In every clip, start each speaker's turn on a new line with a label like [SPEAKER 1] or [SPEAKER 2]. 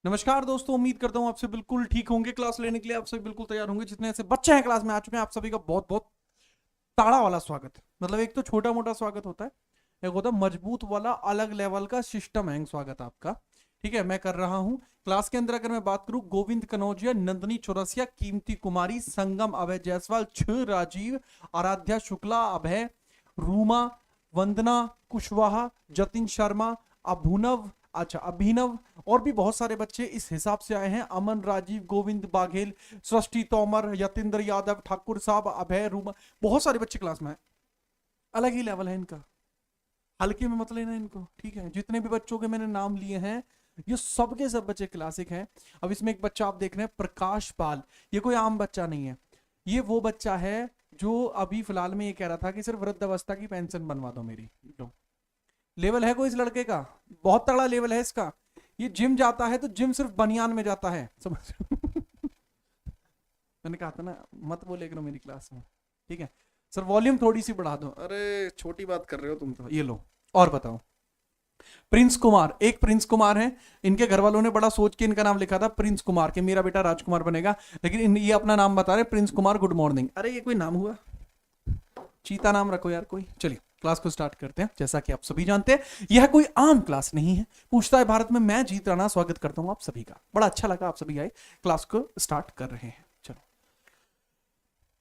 [SPEAKER 1] नमस्कार दोस्तों, उम्मीद करता हूँ आपसे बिल्कुल ठीक होंगे। क्लास लेने के लिए आप सभी बिल्कुल तैयार होंगे। जितने ऐसे बच्चे हैं क्लास में आ चुके हैं, आप सभी का बहुत बहुत ताड़ा वाला स्वागत। मतलब एक तो छोटा मोटा स्वागत होता है, एक होता है मजबूत वाला, अलग लेवल का सिस्टम है स्वागत आपका। ठीक है, मैं कर रहा हूँ। क्लास के अंदर अगर मैं बात करूं, गोविंद कनौजिया, नंदनी चौरसिया, कीमती कुमारी, संगम अभय जायसवाल, छ राजीव, आराध्या शुक्ला, अभय, रूमा, वंदना कुशवाहा, जतिन शर्मा, अभुनव, अच्छा अभिनव, और भी बहुत सारे बच्चे इस हिसाब से आए हैं। अमन, राजीव, गोविंद बाघेल, सृष्टि तोमर, यतेंद्र यादव, ठाकुर साहब, अभय, रूमा, बहुत सारे बच्चे क्लास में आए। अलग ही लेवल है इनका, हल्के में मत लेना इनको। ठीक है, जितने भी बच्चों के मैंने नाम लिए हैं, ये सब के सब बच्चे क्लासिक हैं। अब इसमें एक बच्चा आप देख रहे हैं, प्रकाश पाल। ये कोई आम बच्चा नहीं है, ये वो बच्चा है जो अभी फिलहाल में ये कह रहा था कि सिर्फ वृद्धावस्था की पेंशन बनवा दो मेरी। लो, लेवल है कोई इस लड़के का, बहुत तगड़ा लेवल है इसका। ये जिम जाता है तो जिम सिर्फ बनियान में जाता है, समझ मैंने कहा था ना, मत बोले करो मेरी क्लास में। ठीक है सर, वॉल्यूम थोड़ी सी बढ़ा दो। अरे छोटी बात कर रहे हो तुम तो। ये लो, और बताओ। प्रिंस कुमार, एक प्रिंस कुमार है। इनके घर वालों ने बड़ा सोच के इनका नाम लिखा था प्रिंस कुमार, के मेरा बेटा राजकुमार बनेगा, लेकिन ये अपना नाम बता रहे प्रिंस कुमार गुड मॉर्निंग। अरे ये कोई नाम हुआ? चीता नाम रखो यार कोई। चलिए क्लास को स्टार्ट करते हैं। जैसा कि आप सभी जानते हैं, यह कोई आम क्लास नहीं है। पूछता है भारत में, मैं जीत राणा स्वागत करता हूं आप सभी का। बड़ा अच्छा लगा आप सभी आए, क्लास को स्टार्ट कर रहे हैं। चलो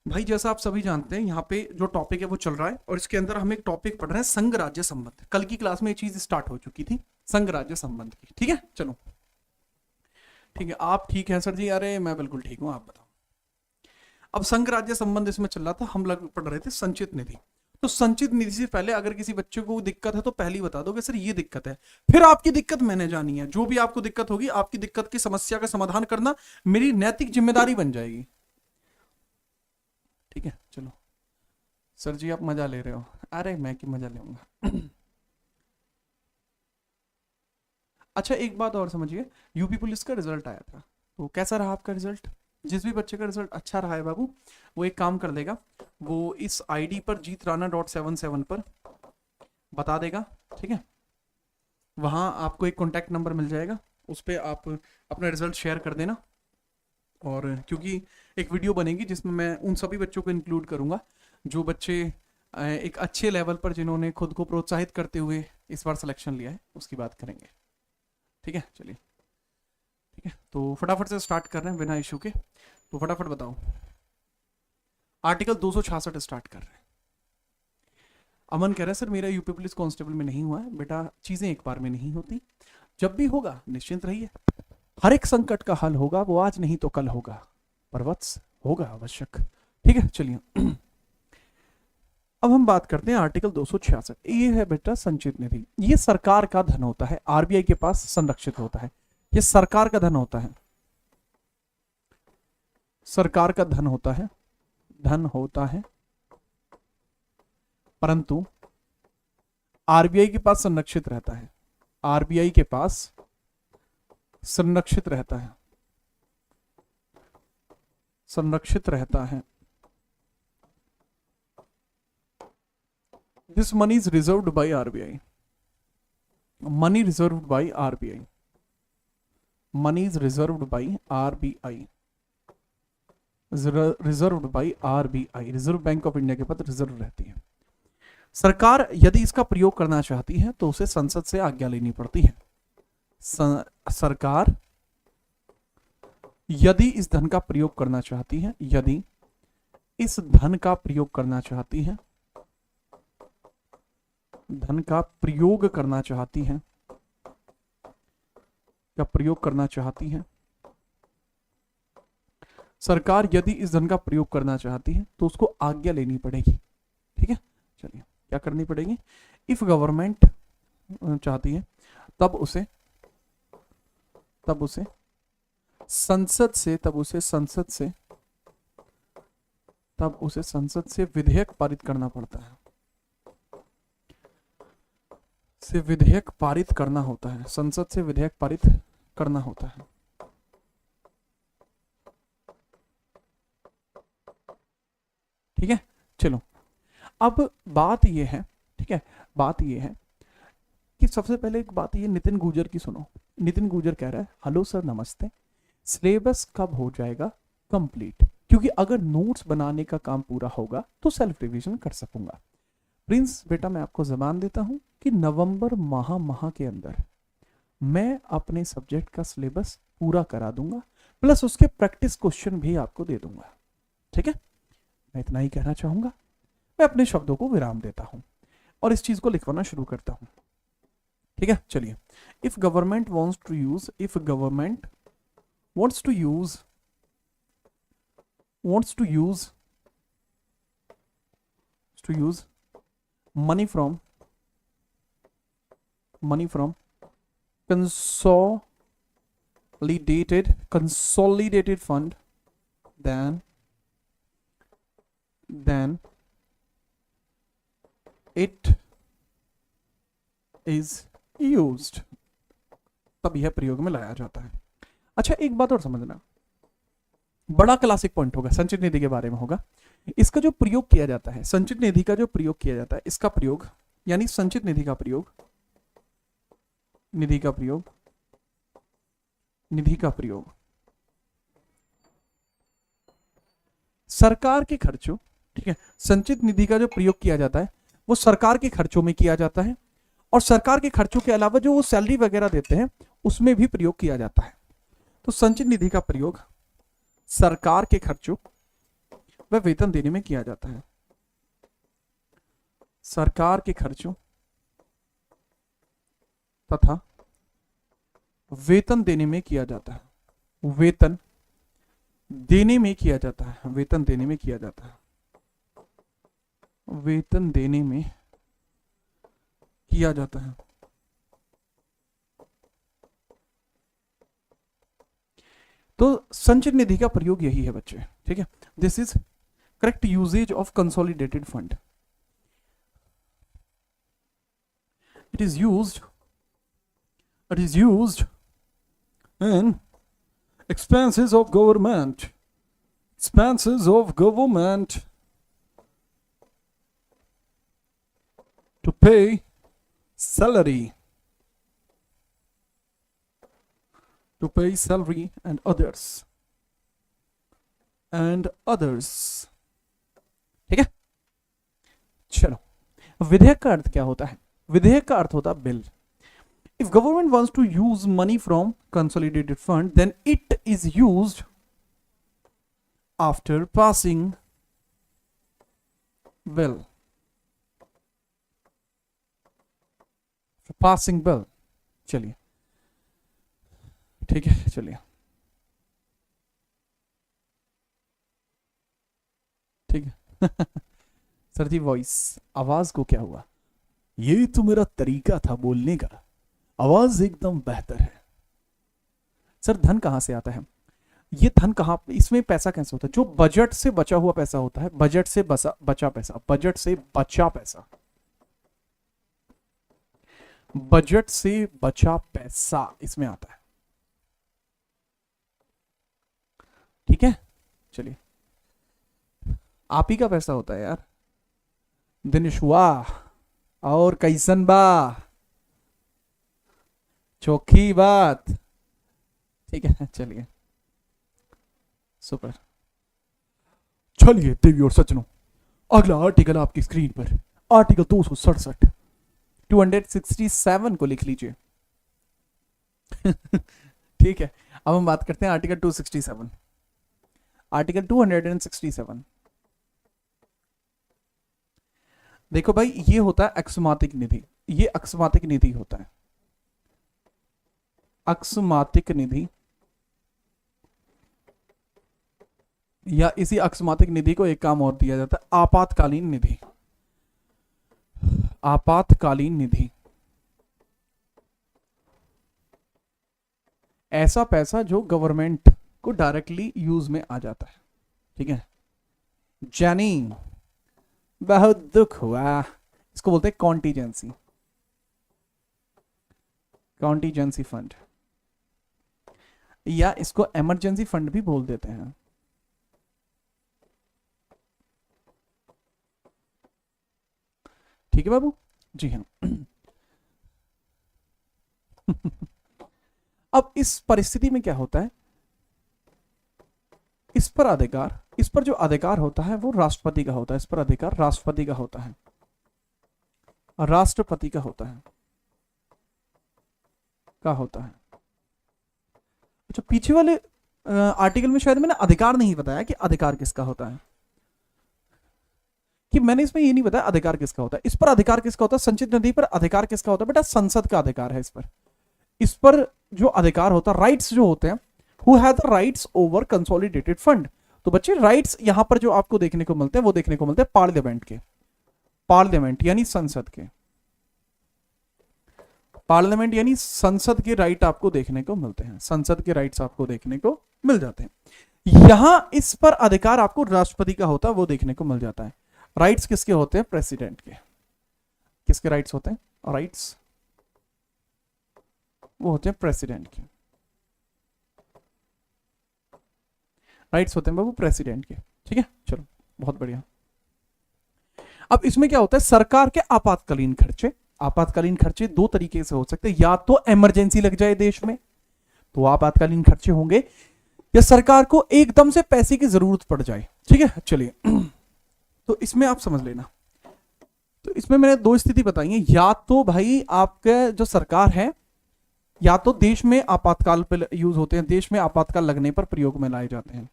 [SPEAKER 1] भाई, जैसा आप सभी जानते हैं, यहाँ पे जो टॉपिक है वो चल रहा है, और इसके अंदर हम एक टॉपिक पढ़ रहे हैं, संघ राज्य संबंध। कल की क्लास में ये चीज स्टार्ट हो चुकी थी, संघ राज्य संबंध की। ठीक है, चलो ठीक है। आप ठीक है सर जी? अरे मैं बिल्कुल ठीक हूँ, आप बताओ। अब संघ राज्य संबंध इसमें चल रहा था, हम लोग पढ़ रहे थे संचित निधि। तो संचित निधि से पहले अगर किसी बच्चे को दिक्कत है तो पहले ही बता दो कि सर ये दिक्कत है, फिर आपकी दिक्कत मैंने जानी है। जो भी आपको दिक्कत होगी, आपकी दिक्कत की समस्या का समाधान करना मेरी नैतिक जिम्मेदारी बन जाएगी। ठीक है, चलो। सर जी आप मजा ले रहे हो? अरे मैं की मजा लूंगा। अच्छा एक बात और समझिए, यूपी पुलिस का रिजल्ट आया था, तो कैसा रहा आपका रिजल्ट? जिस भी बच्चे का रिजल्ट अच्छा रहा है बाबू, वो एक काम कर देगा, वो इस आईडी पर जीतराना.77 पर बता देगा। ठीक है, वहां आपको एक कॉन्टैक्ट नंबर मिल जाएगा, उस पर आप अपना रिजल्ट शेयर कर देना। और क्योंकि एक वीडियो बनेगी जिसमें मैं उन सभी बच्चों को इंक्लूड करूंगा जो बच्चे एक अच्छे लेवल पर, जिन्होंने खुद को प्रोत्साहित करते हुए इस बार सिलेक्शन लिया है, उसकी बात करेंगे। ठीक है, चलिए ठीक है, तो फटाफट से स्टार्ट कर रहे हैं बिना इशू के। तो फटाफट बताओ, आर्टिकल 266 स्टार्ट कर रहे हैं। अमन कह रहा है सर मेरा यूपी पुलिस कांस्टेबल में नहीं हुआ है। बेटा चीजें एक बार में नहीं होती, जब भी होगा निश्चिंत रहिए, हर एक संकट का हल होगा, वो आज नहीं तो कल होगा, पर वत्स होगा आवश्यक। ठीक है, चलिए अब हम बात करते हैं आर्टिकल 266। ये है बेटा संचित निधि। ये सरकार का धन होता है, आरबीआई के पास संरक्षित होता है। ये सरकार का धन होता है, सरकार का धन होता है, धन होता है, परंतु आरबीआई के पास संरक्षित रहता है। आरबीआई के पास संरक्षित रहता है, संरक्षित रहता है। This money is reserved by RBI. Money reserved by RBI. Money is reserved by RBI. Reserved by RBI. Reserve bank of India के पास रिजर्व रहती है। सरकार यदि इसका प्रयोग करना चाहती है तो उसे संसद से आज्ञा लेनी पड़ती है। सरकार यदि इस धन का प्रयोग करना चाहती है, यदि इस धन का प्रयोग करना चाहती है, धन का प्रयोग करना चाहती है, का प्रयोग करना चाहती है, सरकार यदि इस धन का प्रयोग करना चाहती है तो उसको आज्ञा लेनी पड़ेगी। ठीक है, चलिए क्या करनी पड़ेगी? इफ गवर्नमेंट चाहती है तब उसे संसद से, तब उसे संसद से विधेयक पारित करना पड़ता है, से विधेयक पारित करना होता है, संसद से विधेयक पारित करना होता है। ठीक है, चलो अब बात यह है, ठीक है, बात यह है कि सबसे पहले एक बात ये नितिन गुर्जर की सुनो। नितिन गुर्जर कह रहा है हेलो सर नमस्ते, सिलेबस कब हो जाएगा कंप्लीट, क्योंकि अगर नोट्स बनाने का काम पूरा होगा तो सेल्फ रिवीजन कर सकूंगा। प्रिंस बेटा मैं आपको जबान देता हूं कि नवंबर माह के अंदर मैं अपने सब्जेक्ट का सिलेबस पूरा करा दूंगा, प्लस उसके प्रैक्टिस क्वेश्चन भी आपको दे दूंगा। ठीक है, मैं इतना ही कहना चाहूंगा। मैं अपने शब्दों को विराम देता हूं और इस चीज को लिखवाना शुरू करता हूं। ठीक है, चलिए। If government wants to use, if government wants to use wants to use money from consolidated fund, then it is used, तब यह प्रयोग में लाया जाता है। अच्छा एक बात और समझना, बड़ा क्लासिक पॉइंट होगा, संचित निधि के बारे में होगा। इसका जो प्रयोग किया जाता है, संचित निधि का जो प्रयोग किया जाता है, इसका प्रयोग यानी संचित निधि का प्रयोग, निधि का प्रयोग सरकार के खर्चों, ठीक है, संचित निधि का जो प्रयोग किया जाता है वो सरकार के खर्चों में किया जाता है, और सरकार के खर्चों के अलावा जो वो सैलरी वगैरह देते हैं उसमें भी प्रयोग किया जाता है। तो संचित निधि का प्रयोग सरकार के खर्चों व वेतन देने में किया जाता है, सरकार के खर्चों तथा वेतन देने में किया जाता है, वेतन देने में किया जाता है, वेतन देने में किया जाता है, वेतन देने में किया जाता है। तो संचित निधि का प्रयोग यही है बच्चे। ठीक है, this is correct usage of consolidated fund. It is used in expenses of government, to pay salary, and others. ठीक है, चलो। विधेयक का अर्थ क्या होता है? विधेयक का अर्थ होता है bill. If government wants to use money from consolidated fund, then it is used after passing bill. Passing bill. चलिए, ठीक है, चलिए, ठीक है। सर जी वॉइस, आवाज को क्या हुआ? ये तो मेरा तरीका था बोलने का, आवाज एकदम बेहतर है। सर धन कहां से आता है? ये धन कहां, इसमें पैसा कैसे होता है? जो बजट से बचा हुआ पैसा होता है, बजट से बचा पैसा, बजट से बचा पैसा, बजट से बचा पैसा इसमें आता है। ठीक है, चलिए, आप ही का पैसा होता है यार। दिनेश वाह, और कैसन बा, चौखी बात। ठीक है, चलिए, सुपर। चलिए देवी और सज्जनों, अगला आर्टिकल आपकी स्क्रीन पर, आर्टिकल 267, 267 को लिख लीजिए। ठीक है, अब हम बात करते हैं आर्टिकल 267, आर्टिकल 267। देखो भाई, ये होता है अकस्मातिक निधि, ये अकस्मातिक निधि होता है, अकस्मातिक निधि, या इसी अकस्मातिक निधि को एक काम और दिया जाता है, आपातकालीन निधि। आपातकालीन निधि ऐसा पैसा जो गवर्नमेंट को डायरेक्टली यूज में आ जाता है। ठीक है, जानी बहुत दुख हुआ, इसको बोलते हैं कॉन्टीजेंसी, कॉन्टीजेंसी फंड, या इसको इमरजेंसी फंड भी बोल देते हैं। ठीक है बाबू जी, हाँ। अब इस परिस्थिति में क्या होता है, इस पर जो अधिकार होता है वो राष्ट्रपति का होता है, इस पर अधिकार राष्ट्रपति का होता है, राष्ट्रपति का होता है, अच्छा पीछे वाले आर्टिकल में शायद मैंने अधिकार नहीं बताया कि अधिकार किसका होता है, कि मैंने इसमें ये नहीं बताया अधिकार किसका होता है। इस पर अधिकार किसका होता है, संचित निधि पर अधिकार किसका होता है, बेटा संसद का अधिकार है इस पर जो अधिकार होता है, राइट्स जो होते हैं, who have the rights over consolidated fund. तो बच्चे राइट्स यहां पर जो आपको देखने को मिलते हैं वो देखने को मिलते हैं पार्लियामेंट के, पार्लियामेंट यानी संसद के, पार्लियामेंट यानी संसद के राइट आपको देखने को मिलते हैं, संसद के राइट्स आपको देखने को मिल जाते हैं। यहां इस पर अधिकार आपको राष्ट्रपति का होता है वो देखने को मिल जाता है। राइट्स किसके होते हैं, प्रेसिडेंट के। किसके राइट्स होते हैं, राइट्स वो होते हैं प्रेसिडेंट के, राइट्स होते हैं बाबू प्रेसिडेंट के, ठीक है। चलो बहुत बढ़िया। अब इसमें क्या होता है, सरकार के आपातकालीन खर्चे, आपातकालीन खर्चे दो तरीके से हो सकते हैं, या तो इमरजेंसी लग जाए देश में तो आपातकालीन खर्चे होंगे, या सरकार को एकदम से पैसे की जरूरत पड़ जाए, ठीक है। चलिए तो इसमें आप समझ लेना, तो इसमें मैंने दो स्थिति बताई है, या तो भाई आपके जो सरकार है या तो देश में आपातकाल पे यूज होते हैं, देश में आपातकाल लगने पर प्रयोग में लाए जाते हैं,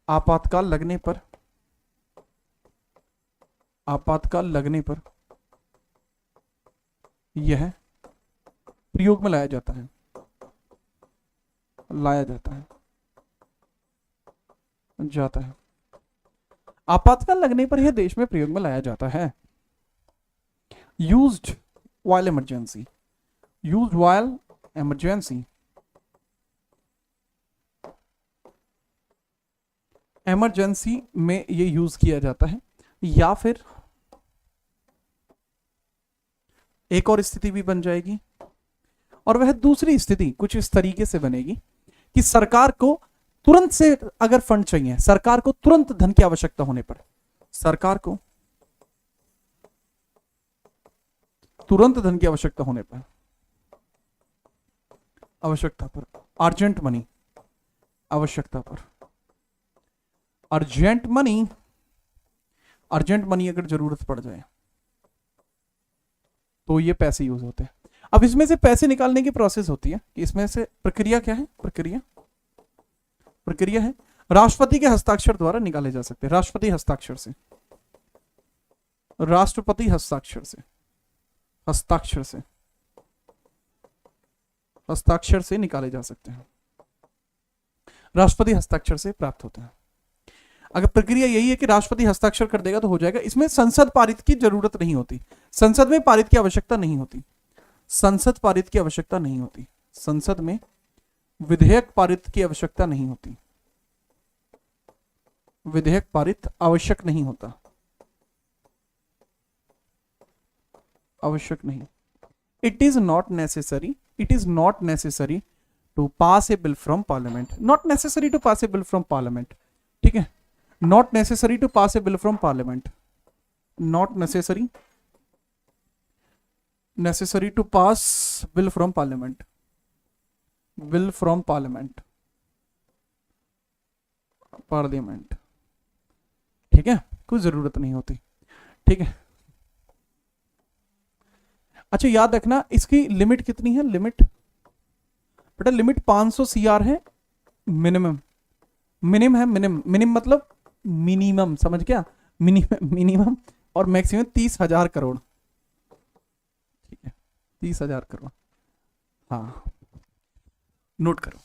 [SPEAKER 1] आपातकाल लगने पर, आपातकाल लगने पर यह प्रयोग में लाया जाता है, लाया जाता है, जाता है, आपातकाल लगने पर यह देश में प्रयोग में लाया जाता है। Used while emergency, used while emergency, emergency में ये यूज किया जाता है। या फिर एक और स्थिति भी बन जाएगी, और वह दूसरी स्थिति कुछ इस तरीके से बनेगी कि सरकार को तुरंत से अगर फंड चाहिए, सरकार को तुरंत धन की आवश्यकता होने पर, सरकार को तुरंत धन की आवश्यकता होने पर, आवश्यकता पर, अर्जेंट मनी, आवश्यकता पर, अर्जेंट मनी, अर्जेंट मनी अगर जरूरत पड़ जाए तो ये पैसे यूज होते हैं। अब इसमें से पैसे निकालने की प्रोसेस होती है कि इसमें से प्रक्रिया क्या है, प्रक्रिया है राष्ट्रपति के हस्ताक्षर द्वारा निकाले जा सकते हैं, राष्ट्रपति हस्ताक्षर से, राष्ट्रपति हस्ताक्षर से, हस्ताक्षर से, हस्ताक्षर से निकाले जा सकते हैं, राष्ट्रपति हस्ताक्षर से प्राप्त होते हैं। अगर प्रक्रिया यही है कि राष्ट्रपति हस्ताक्षर कर देगा तो हो जाएगा, इसमें संसद पारित की जरूरत नहीं होती, संसद में पारित की आवश्यकता नहीं होती, संसद पारित की आवश्यकता नहीं होती, संसद में विधेयक पारित की आवश्यकता नहीं होती, विधेयक पारित आवश्यक नहीं होता, आवश्यक नहीं। It is not necessary, it is not necessary to pass a bill from parliament, not necessary to pass a bill from parliament, ठीक है, not necessary to pass a bill from parliament, not necessary, necessary to pass bill from parliament, bill from parliament, parliament, ठीक है, कोई जरूरत नहीं होती, ठीक है। अच्छा याद रखना इसकी लिमिट कितनी है, लिमिट बेटा लिमिट 500 CR है, मिनिमम, मिनिमम है, मिनिमम मतलब मिनिमम, समझ गया, मिनिमम, और मैक्सिमम 30,000 करोड़, ठीक है, 30,000 करोड़, हाँ नोट करो।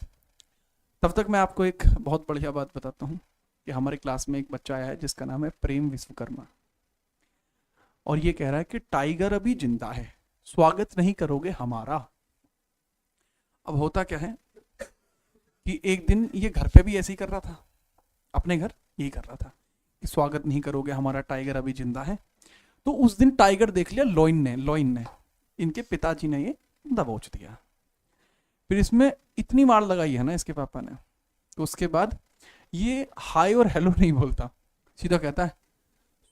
[SPEAKER 1] तब तक मैं आपको एक बहुत बढ़िया बात बताता हूँ कि हमारे क्लास में एक बच्चा आया है जिसका नाम है प्रेम विश्वकर्मा, और ये कह रहा है कि टाइगर अभी जिंदा है, स्वागत नहीं करोगे हमारा। अब होता क्या है कि एक दिन ये घर पे भी ऐसे ही कर रहा था, अपने घर यही कर रहा था कि स्वागत नहीं करोगे हमारा, टाइगर अभी जिंदा है। तो उस दिन टाइगर देख लिया लोइन ने, इनके पिताजी ने ये दबोच दिया। फिर इसमें इतनी मार लगाई है ना इसके पापा ने, तो उसके बाद ये हाय और हेलो नहीं बोलता, सीधा कहता है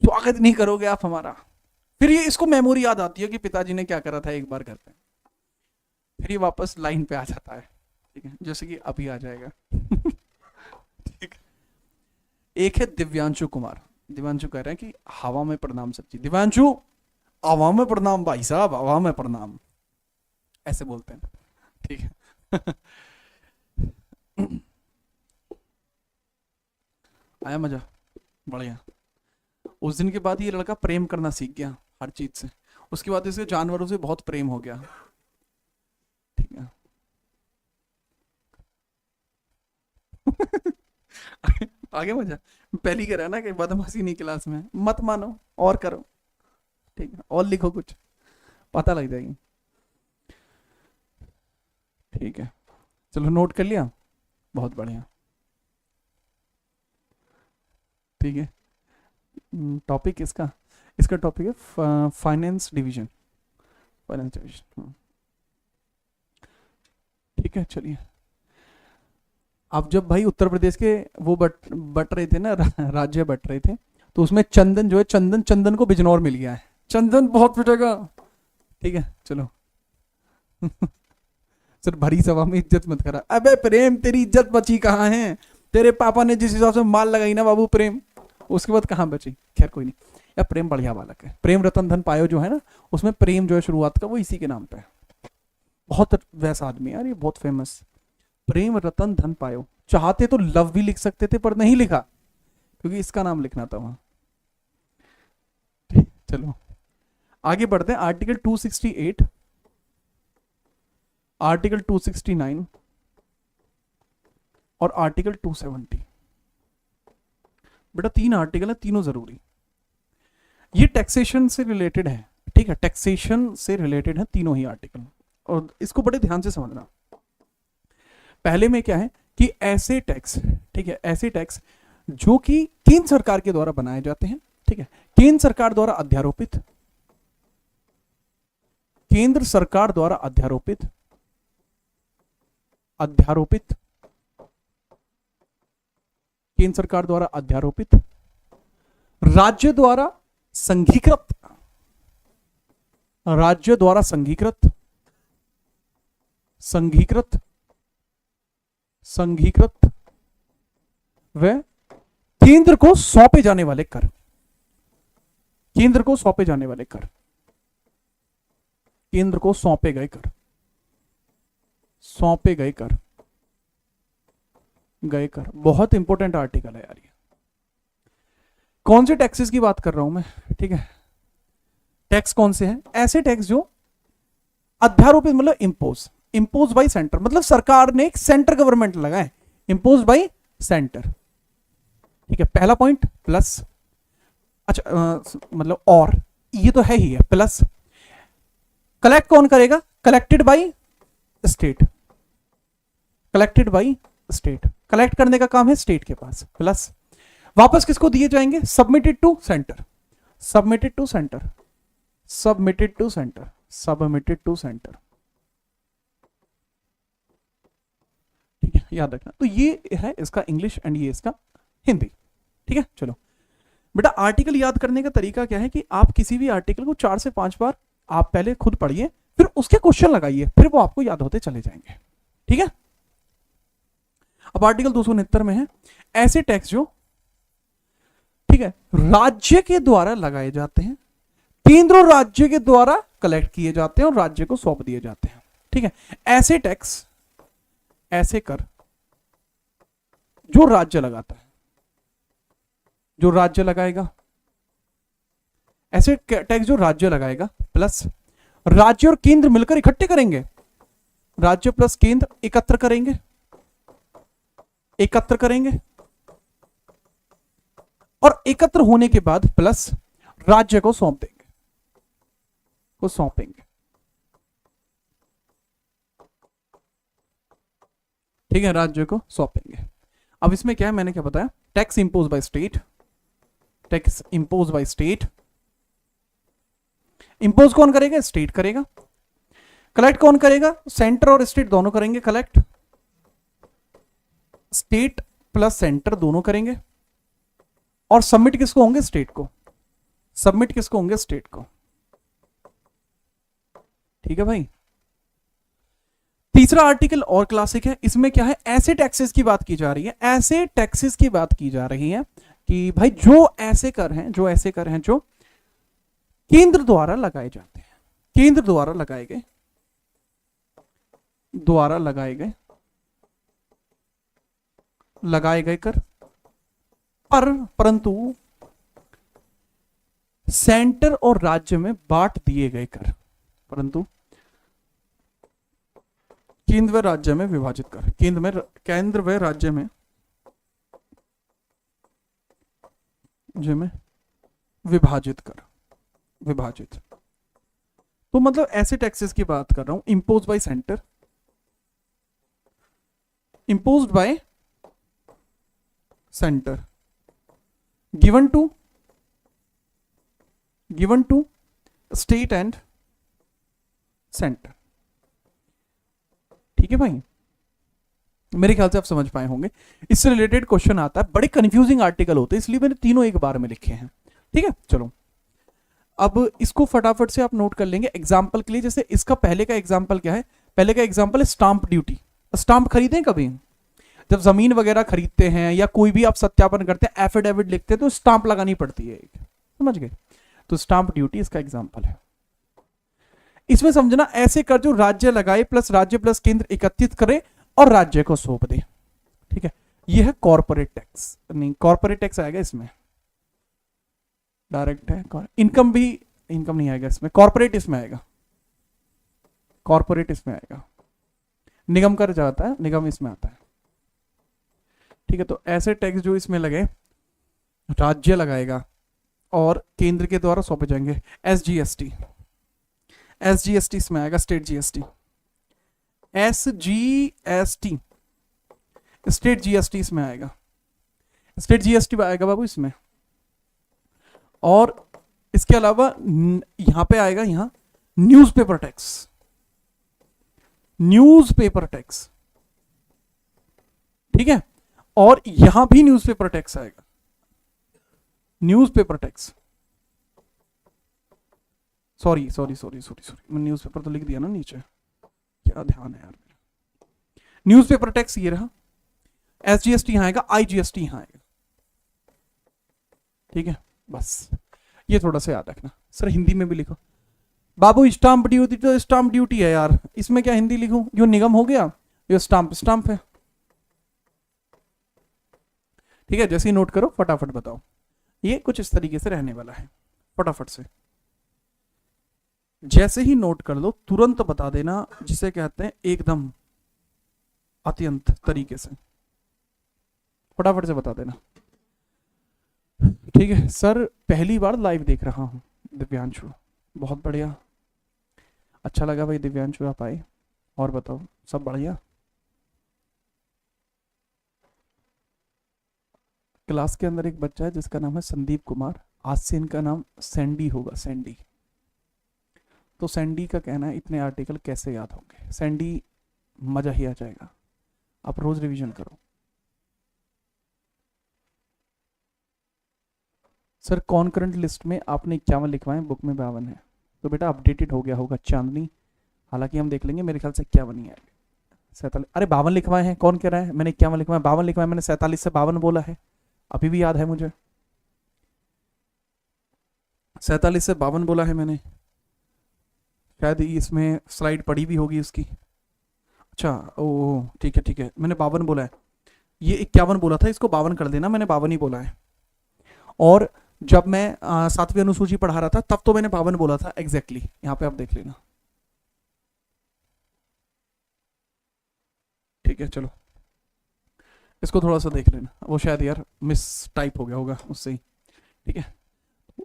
[SPEAKER 1] स्वागत नहीं करोगे आप हमारा। फिर ये इसको मेमोरी याद आती है कि पिताजी ने क्या करा था एक बार घर पे। फिर ये वापस लाइन पे आ जाता है, ठीक है, जैसे कि अभी आ जाएगा। ठीक है। एक है दिव्यांशु कुमार। दिव्यांशु कह रहे हैं कि हवा में प्रणाम सर जी। दिव्यांशु, हवा में प्रणाम भाई साहब, हवा में प्रणाम, ऐसे बोलते हैं, ठीक है। आया मजा? बढ़िया। उस दिन के बाद ये लड़का प्रेम करना सीख गया हर चीज से। उसके बाद इसे जानवरों से बहुत प्रेम हो गया, ठीक है। आगे मजा। पहली कह रहा है ना कि बदमाशी नहीं क्लास में, मत मानो और करो, ठीक है, और लिखो कुछ, पता लग जाएगी, ठीक है। चलो नोट कर लिया, बहुत बढ़िया, ठीक है। टॉपिक इसका इसका टॉपिक है फाइनेंस डिवीजन, फाइनेंस डिवीजन, ठीक है। चलिए, अब जब भाई उत्तर प्रदेश के वो बट रहे थे ना, राज्य बट रहे थे, तो उसमें चंदन जो है, चंदन को बिजनौर मिल गया है। चंदन बहुत पिटेगा, ठीक है। चलो। सर भरी सभा में इज्जत मत करा। अबे प्रेम, तेरी इज्जत बची कहाँ है? तेरे पापा ने जिस हिसाब से माल लगाई ना बाबू प्रेम, उसके बाद कहाँ बची? खैर कोई नहीं यार, प्रेम बढ़िया बालक है। प्रेम रतन धन पायो जो है ना, उसमें प्रेम जो है शुरुआत का, वो इसी के नाम पे है। बहुत वैसा आदमी है यार ये, बहुत फेमस। प्रेम रतन धन पायो। चाहते तो लव भी लिख सकते थे पर नहीं लिखा, क्योंकि इसका नाम लिखना था वहां। चलो आगे बढ़ते हैं। आर्टिकल 268, आर्टिकल 269 और आर्टिकल 270। बेटा 3 आर्टिकल है, तीनों जरूरी। ये टैक्सेशन से रिलेटेड है, ठीक है, टैक्सेशन से रिलेटेड है तीनों ही आर्टिकल, और इसको बड़े ध्यान से समझना। पहले में क्या है कि ऐसे टैक्स, ठीक है, ऐसे टैक्स जो कि केंद्र सरकार के द्वारा बनाए जाते हैं, ठीक है, केंद्र सरकार द्वारा अध्यारोपित, केंद्र सरकार द्वारा अध्यारोपित, अध्यारोपित, केंद्र सरकार द्वारा अध्यारोपित, राज्य द्वारा संघीकृत, राज्य द्वारा संघीकृत, संघीकृत, संघीकृत व केंद्र को सौंपे जाने वाले कर, केंद्र को सौंपे जाने वाले कर, केंद्र को सौंपे गए कर, सौंपे गए कर, गए कर। बहुत इंपॉर्टेंट आर्टिकल है यार ये। कौन से टैक्सेस की बात कर रहा हूं मैं, ठीक है, टैक्स कौन से हैं? ऐसे टैक्स जो अध्यारोपित, मतलब इम्पोज, इम्पोज बाई सेंटर, मतलब सरकार ने एक सेंटर गवर्नमेंट लगाए, इम्पोज बाई सेंटर, ठीक है, पहला पॉइंट। प्लस, अच्छा मतलब और ये तो है ही है, प्लस कलेक्ट कौन करेगा? Collected by state, collected by state, collect करने का काम है स्टेट के पास। प्लस वापस किसको दिए जाएंगे? Submitted to centre, submitted to centre, submitted to centre, submitted to centre, ठीक है, याद रखना। तो ये है इसका इंग्लिश एंड ये इसका हिंदी, ठीक है। चलो बेटा, आर्टिकल याद करने का तरीका क्या है कि आप किसी भी आर्टिकल को 4 से 5 बार आप पहले खुद पढ़िए, फिर उसके क्वेश्चन लगाइए, फिर वो आपको याद होते चले जाएंगे, ठीक है। अब आर्टिकल 269 में है ऐसे टैक्स जो, ठीक है, राज्य के द्वारा लगाए जाते हैं, केंद्र और राज्य के द्वारा कलेक्ट किए जाते हैं और राज्य को सौंप दिए जाते हैं, ठीक है। ऐसे टैक्स, ऐसे कर जो राज्य लगाता है, जो राज्य लगाएगा, ऐसे टैक्स जो राज्य लगाएगा, प्लस राज्य और केंद्र मिलकर इकट्ठे करेंगे, राज्य प्लस केंद्र एकत्र करेंगे, एकत्र करेंगे, और एकत्र होने के बाद प्लस राज्य को सौंप देंगे, को सौंपेंगे, ठीक है, राज्य को सौंपेंगे। अब इसमें क्या है, मैंने क्या बताया? Tax impose by state, tax impose by state, impose कौन करेगा? स्टेट करेगा। कलेक्ट कौन करेगा? सेंटर और स्टेट दोनों करेंगे कलेक्ट, स्टेट प्लस सेंटर दोनों करेंगे। और सबमिट किसको होंगे? स्टेट को। सबमिट किसको होंगे? स्टेट को, ठीक है भाई। तीसरा आर्टिकल और क्लासिक है, इसमें क्या है, ऐसे टैक्सेस की बात की जा रही है, ऐसे टैक्सेस की बात की जा रही है कि भाई जो ऐसे कर हैं, जो ऐसे कर हैं जो केंद्र द्वारा लगाए जाते हैं, केंद्र द्वारा लगाए गए, द्वारा लगाए गए कर, परंतु सेंटर और राज्य में बांट दिए गए कर, परंतु केंद्र व राज्य में विभाजित कर, केंद्र व राज्य में विभाजित कर, विभाजित। तो मतलब ऐसे टैक्सेस की बात कर रहा हूं, impose by centre, imposed by centre, given to state and centre. ठीक है भाई, मेरे ख्याल से आप समझ पाए होंगे। इससे रिलेटेड क्वेश्चन आता है, बड़े कंफ्यूजिंग आर्टिकल होते हैं, इसलिए मैंने तीनों एक बार में लिखे हैं। ठीक है, चलो अब इसको फटाफट से आप नोट कर लेंगे एग्जाम्पल के लिए। जैसे इसका पहले का एग्जाम्पल क्या है, पहले का एग्जाम्पल है स्टाम्प ड्यूटी। स्टाम्प खरीदे कभी, जब जमीन वगैरह खरीदते हैं या कोई भी आप सत्यापन करते हैं, एफिडेविट लिखते हैं, तो स्टाम्प लगानी पड़ती है एक, समझ गए। तो स्टाम्प ड्यूटी इसका एग्जाम्पल है। इसमें समझना, ऐसे कर जो राज्य लगाए प्लस राज्य प्लस केंद्र एकत्रित करे और राज्य को सौंप दे। ठीक है, यह है कॉर्पोरेट टैक्स। नहीं, कॉर्पोरेट टैक्स आएगा इसमें, डायरेक्ट है। इनकम भी, इनकम नहीं आएगा इसमें, कॉर्पोरेट इसमें आएगा, कॉर्पोरेट इसमें आएगा। निगम कर जाता है, निगम इसमें आता है। ठीक है, तो ऐसे टैक्स जो इसमें लगे, राज्य लगाएगा और केंद्र के द्वारा सौंपे जाएंगे। एसजीएसटी, एसजीएसटी इसमें आएगा, state GST, SGST, state GST इसमें आएगा, स्टेट जीएसटी आएगा बाबू इसमें। और इसके अलावा यहां पे आएगा, यहां न्यूज़पेपर टैक्स, न्यूज़पेपर टैक्स। ठीक है, और यहां भी न्यूज़पेपर टैक्स आएगा, newspaper tax. Sorry sorry sorry sorry sorry, मैं न्यूज़पेपर तो लिख दिया ना नीचे, क्या ध्यान है यार। न्यूज़पेपर टैक्स ये रहा, एसजीएसटी यहां आएगा, आईजीएसटी यहां आएगा। ठीक है, बस ये थोड़ा सा याद रखना। सर हिंदी में भी लिखो बाबू, स्टाम्प ड्यूटी तो स्टाम्प ड्यूटी है यार, इसमें क्या हिंदी लिखूं, जो निगम हो गया, ये स्टाम्प स्टाम्प है। ठीक है, जैसे ही नोट करो फटाफट बताओ। ये कुछ इस तरीके से रहने वाला है, फटाफट से जैसे ही नोट कर लो तुरंत बता देना, जिसे कहते हैं एकदम अत्यंत तरीके से, फटाफट से बता देना। ठीक है सर, पहली बार लाइव देख रहा हूं दिव्यांशु, बहुत बढ़िया, अच्छा लगा भाई दिव्यांशु आप आए। और बताओ सब बढ़िया। क्लास के अंदर एक बच्चा है जिसका नाम है संदीप कुमार, आज से इनका नाम सैंडी होगा, सैंडी। तो सैंडी का कहना है इतने आर्टिकल कैसे याद होंगे, सैंडी मजा ही आ जाएगा, आप रोज रिवीजन करो। सर कॉन्करेंट लिस्ट में आपने 51 लिखवाए, बुक में 52 है, तो बेटा अपडेटेड हो गया होगा चांदनी, हालांकि हम देख लेंगे, मेरे ख्याल से 51 ही आएगा। 47, अरे 52 लिखवाए हैं, कौन कह रहा है मैंने 51 लिखवाए, 52 लिखवाए मैंने, 47 से 52 बोला है, अभी भी याद है मुझे, 47 से 52 बोला है मैंने, शायद इसमें स्लाइड पड़ी भी होगी उसकी। अच्छा ओ ठीक है ठीक है, मैंने 52 बोला है, ये 51 बोला था, इसको 52 कर देना, मैंने 52 ही बोला है। और जब मैं 7वीं अनुसूची पढ़ा रहा था तब तो मैंने 52 बोला था एग्जैक्टली, यहाँ पे आप देख लेना। ठीक है चलो, इसको थोड़ा सा देख लेना, वो शायद यार मिस टाइप हो गया होगा उससे ही। ठीक है,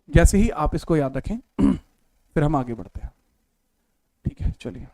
[SPEAKER 1] जैसे ही आप इसको याद रखें फिर हम आगे बढ़ते हैं। ठीक है चलिए।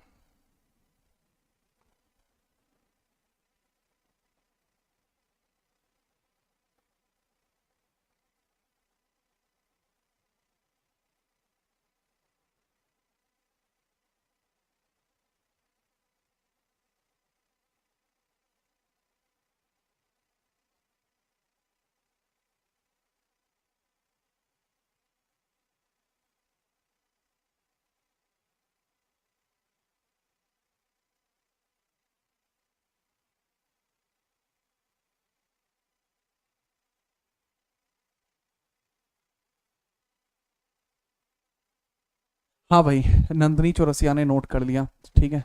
[SPEAKER 1] हाँ भाई, नंदनी चौरसिया ने नोट कर लिया, ठीक है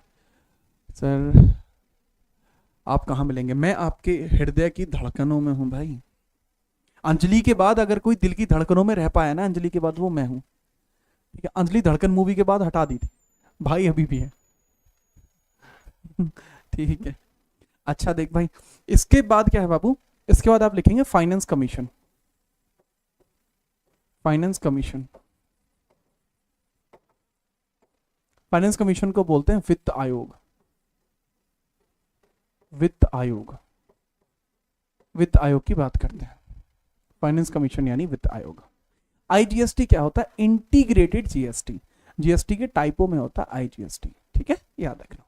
[SPEAKER 1] सर। आप कहाँ मिलेंगे? मैं आपके हृदय की धड़कनों में हूँ भाई। अंजलि के बाद अगर कोई दिल की धड़कनों में रह पाया ना, अंजलि के बाद वो मैं हूँ, ठीक है। अंजलि धड़कन मूवी के बाद हटा दी थी, भाई अभी भी है। ठीक है। अच्छा देख भाई, इसके बाद क्या है बाबू, इसके बाद आप लिखेंगे finance commission. Finance commission, finance commission को बोलते हैं वित्त आयोग। वित्त आयोग, वित्त आयोग की बात करते हैं। फाइनेंस कमीशन यानी वित्त आयोग। आईजीएसटी क्या होता है? Integrated GST. जीएसटी के टाइपों में होता है आईजीएसटी, ठीक है, याद रखना।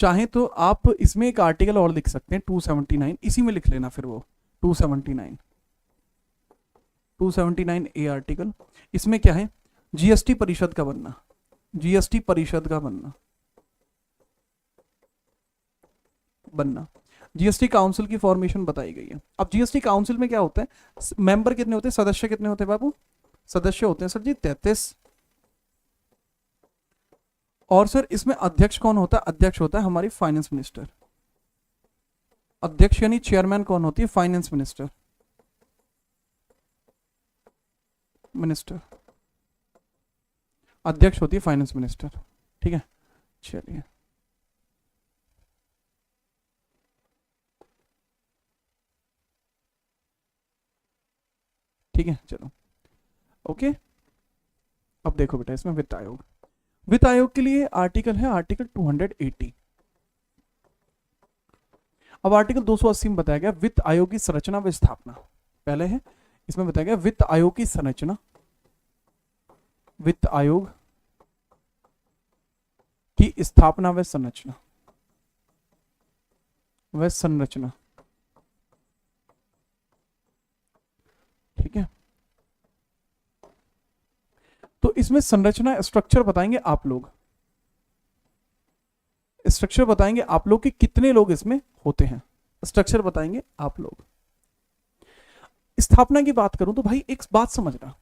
[SPEAKER 1] चाहे तो आप इसमें एक आर्टिकल और लिख सकते हैं 279, इसी में लिख लेना फिर वो 279, 279 ए आर्टिकल। इसमें क्या है? जीएसटी परिषद का बनना, जीएसटी परिषद का बनना जीएसटी काउंसिल की फॉर्मेशन बताई गई है। अब जीएसटी काउंसिल में क्या होता है? मेंबर कितने होते हैं, सदस्य कितने होते हैं बाबू? सदस्य होते हैं सर जी 33। और सर इसमें अध्यक्ष कौन होता है? अध्यक्ष होता है हमारी फाइनेंस मिनिस्टर। अध्यक्ष यानी चेयरमैन कौन होती है? Finance minister. मिनिस्टर, अध्यक्ष होती है फाइनेंस मिनिस्टर, ठीक है। चलिए ठीक है, चलो ओके। अब देखो बेटा, इसमें वित्त आयोग, वित्त आयोग के लिए आर्टिकल है आर्टिकल 280। अब आर्टिकल 280 में बताया गया वित्त आयोग की संरचना व स्थापना। पहले है इसमें बताया गया वित्त आयोग की संरचना, वित्त आयोग की स्थापना व संरचना, व संरचना, ठीक है। तो इसमें संरचना स्ट्रक्चर बताएंगे आप लोग, स्ट्रक्चर बताएंगे आप लोग कि कितने लोग इसमें होते हैं, स्ट्रक्चर बताएंगे आप लोग। स्थापना की बात करूं तो भाई एक बात समझना,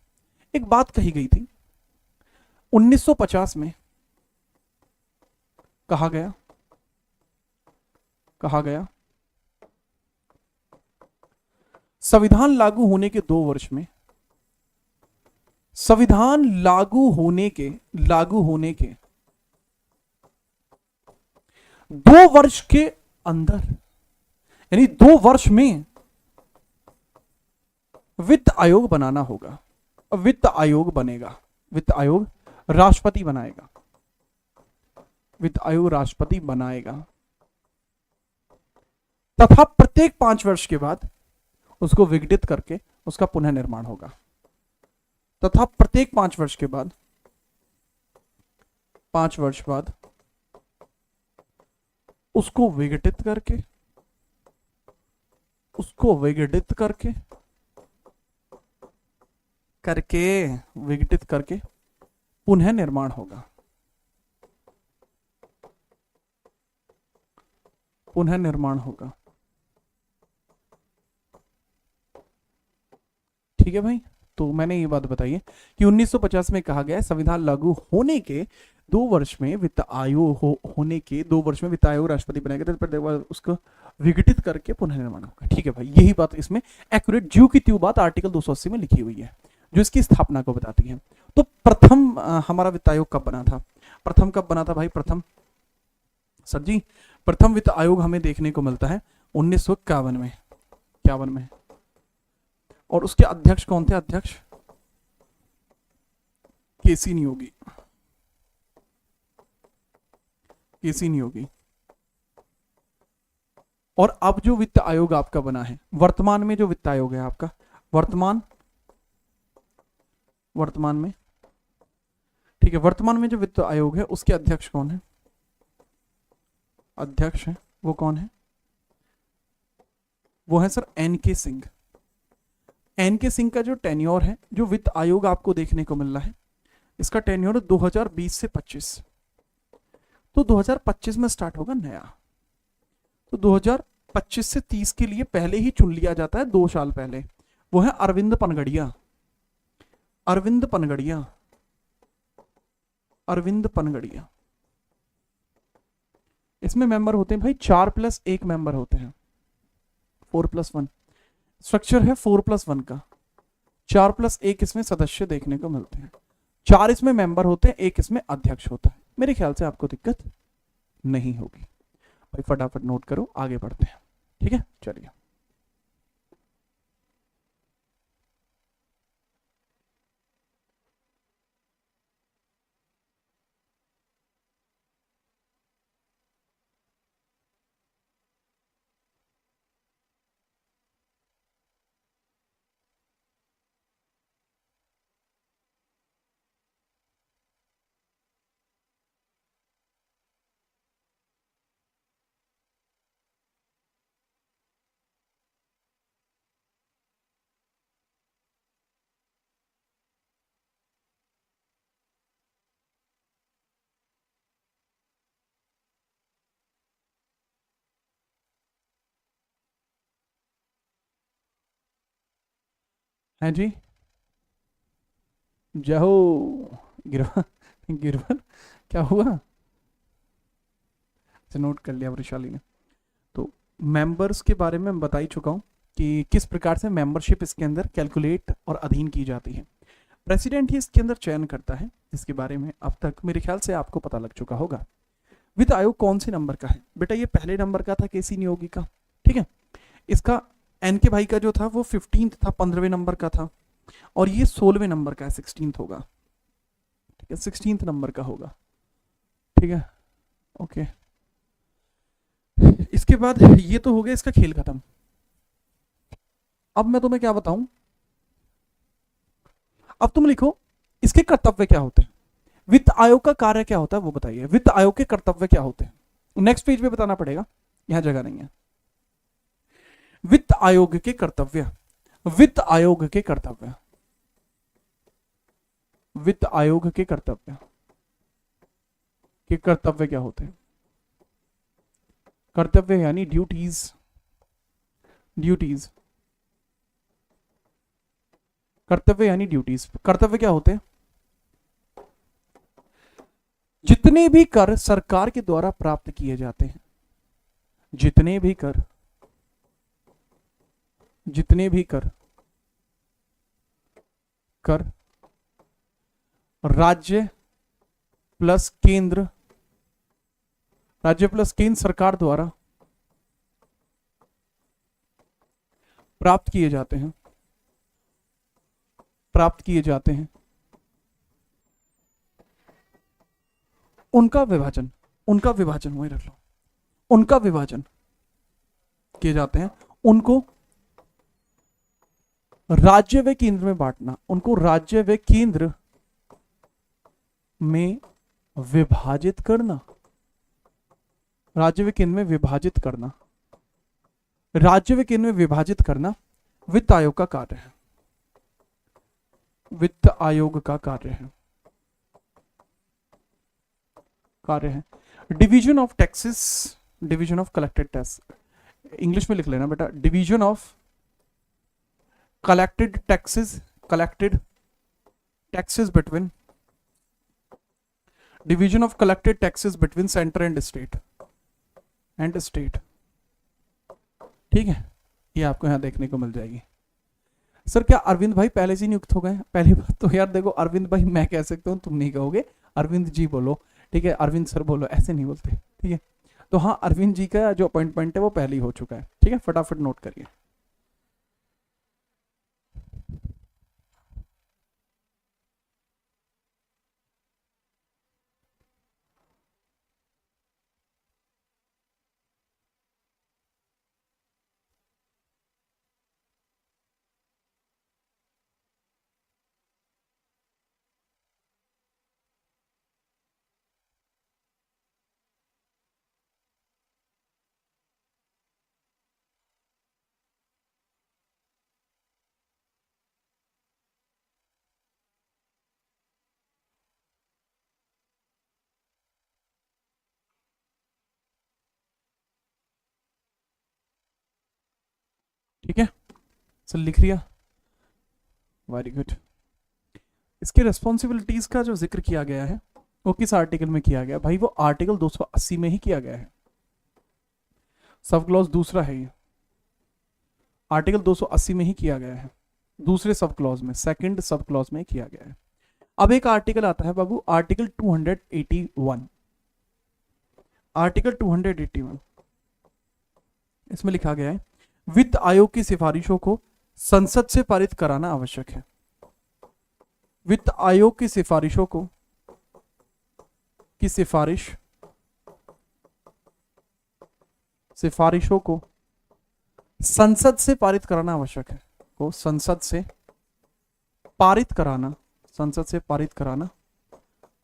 [SPEAKER 1] एक बात कही गई थी 1950 में, कहा गया संविधान लागू होने के 2 वर्ष में, संविधान लागू होने के 2 वर्ष के अंदर, यानी 2 वर्ष में वित्त आयोग बनाना होगा। वित्त आयोग बनेगा, वित्त आयोग राष्ट्रपति बनाएगा, वित्त आयोग राष्ट्रपति बनाएगा, तथा प्रत्येक 5 वर्ष के बाद उसको विघटित करके उसका पुनः निर्माण होगा। तथा प्रत्येक 5 वर्ष के बाद, 5 वर्ष बाद उसको विघटित करके, विघटित करके पुनः निर्माण होगा, पुनः निर्माण होगा, ठीक है भाई। तो मैंने ये बात बताई है कि 1950 में कहा गया है संविधान लागू होने के 2 वर्ष में वित्त आयोग होने के 2 वर्ष में वित्त आयोग राष्ट्रपति बनाएगा, तो उसको विघटित करके पुनर्निर्माण होगा, ठीक है भाई। यही बात इसमें एक्यूरेट ज्यों की त्यों बात आर्टिकल 280 में लिखी हुई है जो इसकी स्थापना को बताती है। तो प्रथम हमारा वित्त आयोग कब बना था? प्रथम कब बना था भाई? प्रथम सर जी, प्रथम वित्त आयोग हमें देखने को मिलता है 1951 में, 51 में। और उसके अध्यक्ष कौन थे? अध्यक्ष केसी नियोगी, केसी नियोगी। और अब जो वित्त आयोग आपका बना है, वर्तमान में जो वित्त आयोग है आपका, वर्तमान में, ठीक है, वर्तमान में जो वित्त आयोग है उसके अध्यक्ष कौन है? अध्यक्ष है वो कौन है? वो है sir NK. Singh. NK. Singh का जो टेन्योर है, जो वित्त आयोग आपको देखने को मिल रहा है, इसका टेन्योर 2020 से 25, तो 2025 में स्टार्ट होगा नया। तो 25 से 30 के लिए पहले ही चुन लिया जाता है, 2 साल पहले। वो है अरविंद पनगड़िया। अरविंद पनगड़िया, अरविंद पनगड़िया। इसमें मेंबर होते हैं भाई 4+1 मेंबर होते हैं, 4+1। स्ट्रक्चर है 4+1 का, 4+1 इसमें सदस्य देखने को मिलते हैं। 4 इसमें मेंबर होते हैं, 1 इसमें अध्यक्ष होता है। मेरे ख्याल से आपको दिक्कत नहीं होगी भाई, फटाफट नोट करो, आगे बढ़ते हैं। ठीक है, चलिए। हैं जी, जहो गिरवन, गिरवन क्या हुआ? अच्छा, नोट कर लिया वैशाली ने। तो मेंबर्स के बारे में मैं बता ही चुका हूँ कि किस प्रकार से मेंबरशिप इसके अंदर कैलकुलेट और अधीन की जाती है। प्रेसिडेंट ही इसके अंदर चयन करता है, जिसके बारे में अब तक मेरे ख्याल से आपको पता लग चुका होगा। वित्त आयोग कौन से नंबर का है? बेटा ये पहले नंबर का था केसी नियोगी का, ठीक है। इसका एन के भाई का जो था वो 15 था, 15वें नंबर का था, और ये 16वें नंबर का है, 16 होगा, ठीक है, 16 नंबर का होगा, ठीक है, ओके। इसके बाद ये तो हो गया इसका खेल खत्म। अब मैं तुम्हें क्या बताऊं, अब तुम लिखो इसके कर्तव्य क्या होते हैं, वित्त आयोग का कार्य क्या होता है वो बताइए, वित्त आयोग के कर्तव्य क्या होते हैं। नेक्स्ट पेज पे बताना पड़ेगा, यहां जगह नहीं है। वित्त आयोग के कर्तव्य, वित्त आयोग के कर्तव्य, वित्त आयोग के कर्तव्य, के कर्तव्य क्या होते हैं? कर्तव्य यानी ड्यूटीज, ड्यूटीज, कर्तव्य यानी ड्यूटीज। कर्तव्य क्या होते हैं? जितने भी कर सरकार के द्वारा प्राप्त किए जाते हैं, जितने भी कर, जितने भी कर, कर राज्य प्लस केंद्र, राज्य प्लस केंद्र सरकार द्वारा प्राप्त किए जाते हैं, प्राप्त किए जाते हैं, उनका विभाजन, उनका विभाजन वही रख लो, उनका विभाजन किए जाते हैं, उनको राज्य व केंद्र में बांटना, उनको राज्य व केंद्र में विभाजित करना, राज्य व केंद्र में विभाजित करना, राज्य व केंद्र में विभाजित करना वित्त आयोग का कार्य है, वित्त आयोग का कार्य है, कार्य है। Division of taxes, division of collected tax, English में लिख लेना बेटा, division of collected taxes, collected taxes between, division of collected taxes between centre and state, and state, ठीक है। ये आपको यहां देखने को मिल जाएगी। सर क्या अरविंद भाई पहले से नियुक्त हो गए? पहली बात तो यार देखो, अरविंद भाई मैं कह सकता हूँ, तुम नहीं कहोगे, अरविंद जी बोलो, ठीक है, अरविंद सर बोलो, ऐसे नहीं बोलते, ठीक है। तो हाँ, अरविंद जी का जो अपॉइंटमेंट है वो पहले ही हो चुका है, ठीक है, फटाफट नोट करिए। ठीक है, सर लिख लिया, वेरी गुड। इसके रिस्पॉन्सिबिलिटीज का जो जिक्र किया गया है वो किस आर्टिकल में किया गया भाई? वो आर्टिकल 280 में ही किया गया है। सब क्लॉज दूसरा है ये, आर्टिकल 280 में ही किया गया है, दूसरे सब क्लॉज में, सेकंड सब क्लॉज में किया गया है। अब एक आर्टिकल आता है बाबू, आर्टिकल 281। आर्टिकल 281 इसमें लिखा गया है वित्त आयोग की सिफारिशों को संसद से पारित कराना आवश्यक है। वित्त आयोग की सिफारिशों को सिफारिशों को संसद से पारित कराना आवश्यक है, को संसद से पारित कराना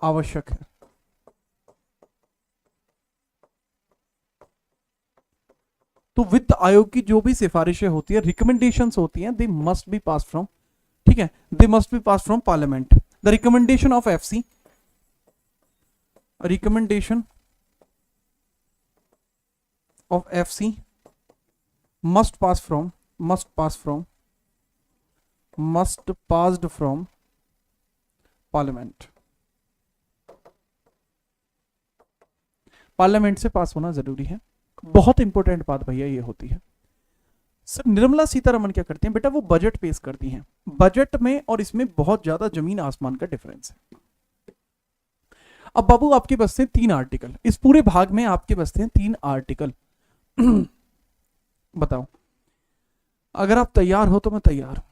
[SPEAKER 1] आवश्यक है। तो वित्त आयोग की जो भी सिफारिशें होती है, रिकमेंडेशंस होती हैं, they must be pass from, ठीक है, they must be pass from parliament. The recommendation of FC, recommendation of FC must passed from parliament. Parliament से पास होना जरूरी है। बहुत इंपॉर्टेंट बात भैया ये होती है। सर निर्मला सीतारमण क्या करती हैं बेटा? वो बजट पेश करती हैं। बजट में और इसमें बहुत ज्यादा जमीन आसमान का डिफरेंस है। अब बाबू आपके बचते हैं 3 आर्टिकल, इस पूरे भाग में आपके बचते हैं 3 आर्टिकल। बताओ, अगर आप तैयार हो तो मैं तैयार हूं।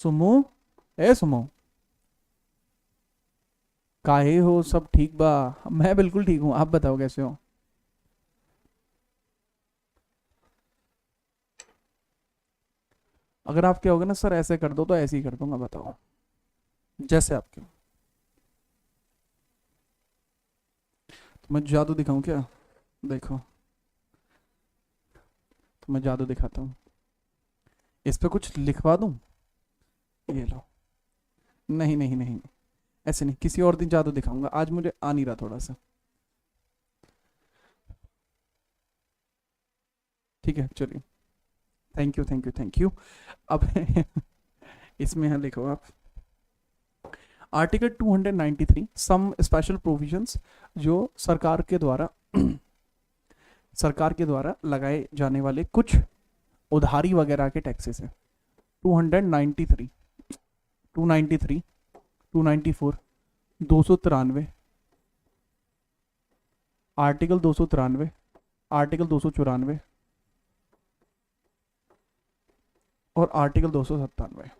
[SPEAKER 1] सुमो, ए सुमो, काहे हो? सब ठीक बा? मैं बिल्कुल ठीक हूं, आप बताओ कैसे हो? अगर आप क्या होगा ना सर ऐसे कर दो तो ऐसे ही कर दूंगा, बताओ जैसे आपके। तो मैं जादू दिखाऊं क्या? देखो, तो मैं जादू दिखाता हूं, इस पे कुछ लिखवा दूं, ये लो। नहीं नहीं नहीं, ऐसे नहीं, किसी और दिन जादू दिखाऊंगा, आज मुझे आ नहीं रहा थोड़ा सा, ठीक है चलिए। Thank you thank you thank you. अब इसमें है, लिखो आप आर्टिकल 293 सम स्पेशल प्रोविजंस, जो सरकार के द्वारा लगाए जाने वाले कुछ उधारी वगैरह के टैक्सेस है। 293, 293, 294, 293, आर्टिकल 293, आर्टिकल 294 और आर्टिकल 297।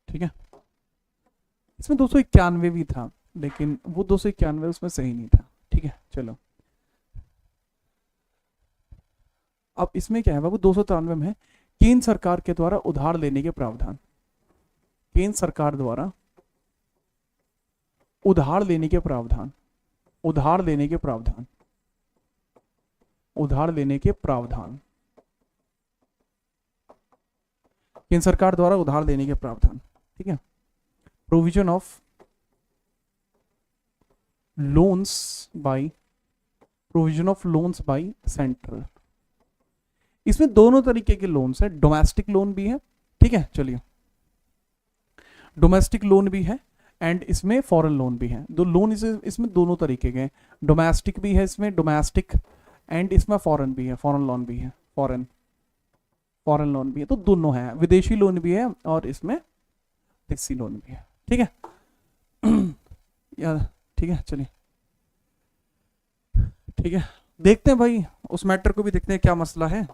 [SPEAKER 1] ठीक है, इसमें 291 भी था, लेकिन वो 291 उसमें सही नहीं था। ठीक है चलो, अब इसमें क्या है बाबू? 293 में है केंद्र सरकार के द्वारा उधार लेने के प्रावधान। केंद्र सरकार द्वारा उधार लेने के प्रावधान, उधार लेने के प्रावधान, उधार लेने के प्रावधान, केंद्र सरकार द्वारा उधार लेने के प्रावधान। ठीक है, provision of loans by, provision of loans by central. इसमें दोनों तरीके के लोन्स है, डोमेस्टिक लोन भी है। ठीक है चलिए, डोमेस्टिक लोन भी है एंड इसमें फॉरेन लोन भी है। दो लोन इसमें दोनों तरीके के हैं, डोमेस्टिक भी है इसमें, डोमेस्टिक एंड इसमें फॉरेन भी है, फॉरेन लोन भी है, फॉरेन लोन भी है। तो दोनों है, विदेशी लोन भी है और इसमें देसी लोन भी है। ठीक है यार, ठीक है चलिए, ठीक है देखते हैं भाई, उस मैटर को भी देखते हैं क्या मसला है,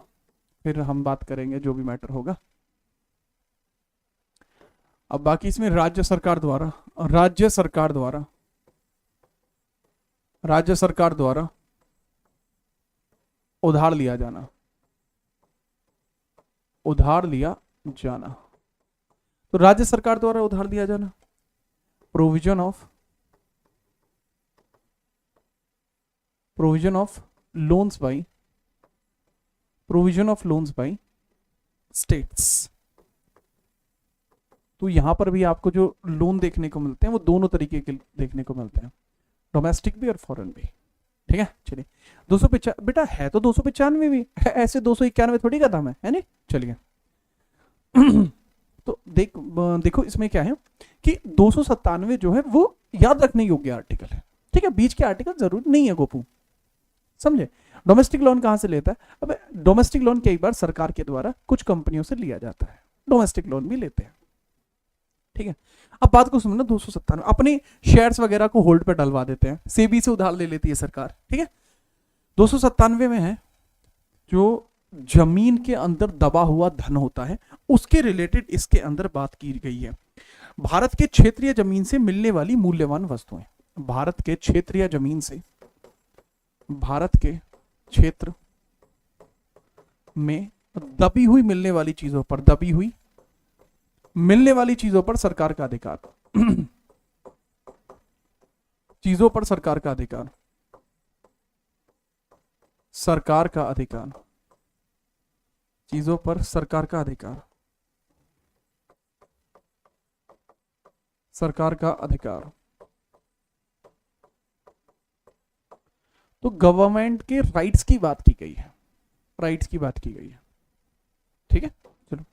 [SPEAKER 1] फिर हम बात करेंगे जो भी मैटर होगा। अब बाकी इसमें राज्य सरकार द्वारा उधार लिया जाना, उधार लिया जाना। तो राज्य सरकार द्वारा उधार लिया जाना, provision of loans by states. तो यहां पर भी आपको जो लोन देखने को मिलते हैं वो दोनों तरीके के देखने को मिलते हैं। डोमेस्टिक भी और फॉरेन भी। ठीक है, चलिए 295 बेटा है तो 295 भी ऐसे 291 थोड़ी का दाम है नहीं। चलिए तो देखो इसमें क्या है कि 297 जो है वो याद रखने योग्य आर्टिकल है। ठीक है, बीच के आर्टिकल जरूर नहीं है गोपू, समझे। डोमेस्टिक लोन कहां से लेता है? अब डोमेस्टिक लोन कई बार सरकार के द्वारा कुछ कंपनियों से लिया जाता है, डोमेस्टिक लोन भी लेते हैं। ठीक है, अब बात को समझना, 297 अपने शेयर्स वगैरह को होल्ड पे डलवा देते हैं, सेबी से उधार ले लेती है सरकार। ठीक है, 297 में है जो जमीन के अंदर दबा हुआ धन होता है उसके रिलेटेड इसके अंदर बात की गई है। भारत के क्षेत्रीय जमीन से मिलने वाली मूल्यवान वस्तुएं, भारत के क्षेत्रीय जमीन से, भारत के क्षेत्र में दबी हुई मिलने वाली चीजों पर, दबी हुई मिलने वाली चीजों पर सरकार का अधिकार चीजों पर सरकार का अधिकार, सरकार का अधिकार, चीजों पर सरकार का अधिकार, सरकार का अधिकार। तो गवर्नमेंट के राइट्स की बात की गई है, राइट्स की बात की गई है। ठीक है, चलो,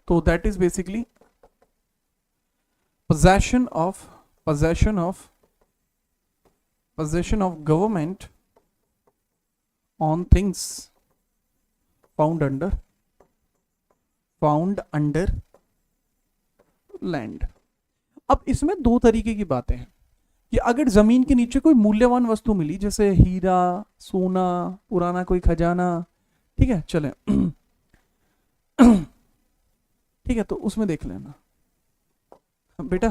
[SPEAKER 1] तो that is basically possession of government on things found under land। अब इसमें दो तरीके की बातें हैं कि अगर जमीन के नीचे कोई मूल्यवान वस्तु मिली, जैसे हीरा, सोना, पुराना कोई खजाना, ठीक है, चले ठीक है, तो उसमें देख लेना बेटा।